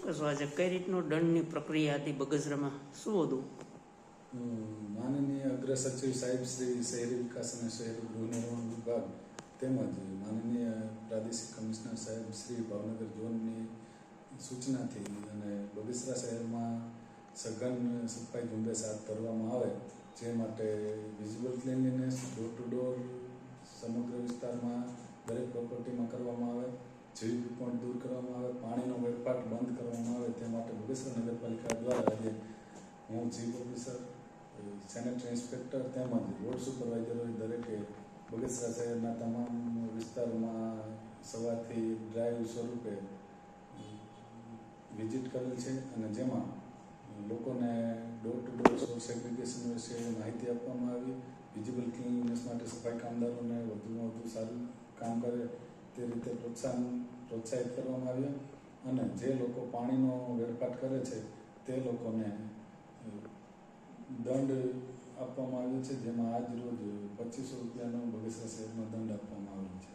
કહેશો આજે કઈ રીતનું દંડની પ્રક્રિયા હતી બગસરામાં, શું હતું? માનનીય અગ્ર સચિવ સાહેબ શ્રી શહેરી વિકાસ અને શહેરી ગૃહ નિર્માણ વિભાગ તેમજ માનનીય પ્રાદેશિક કમિશનર સાહેબ શ્રી ભાવનગર ઝોનની સૂચનાથી અને બગસરા શહેરમાં સઘન સફાઈ ઝુંબેશ હાથ ધરવામાં આવે, જે માટે visible cleanliness door to door સમગ્ર વિસ્તારમાં દરેક પ્રોપર્ટીમાં કરવામાં આવે, જીવી પોઈન્ટ દૂર કરવામાં આવે, પાણીનો વેડફાટ બંધ કરવામાં આવે, તે માટે બગસરા નગરપાલિકા દ્વારા આજે હું ચીફ ઓફિસર, સેનેટરી ઇન્સ્પેક્ટર તેમજ વોર્ડ સુપરવાઇઝરોએ દરેકે બગસરા શહેરના તમામ વિસ્તારોમાં સવારથી ડ્રાઈવ સ્વરૂપે વિઝિટ કરેલ છે અને જેમાં લોકોને door to door source segregation વિશે માહિતી આપવામાં આવી, વિઝિબલ ક્લીનનેસ માટે સફાઈ કામદારોને વધુમાં વધુ સારું કામ કરે તે રીતે પ્રોત્સાહિત કરવામાં આવ્યા અને જે લોકો પાણીનો વેડફાટ કરે છે તે લોકોને દંડ આપવામાં આવ્યો છે, જેમાં આજ રોજ 2500 રૂપિયાનો બગસરા શહેરમાં દંડ આપવામાં આવ્યો છે.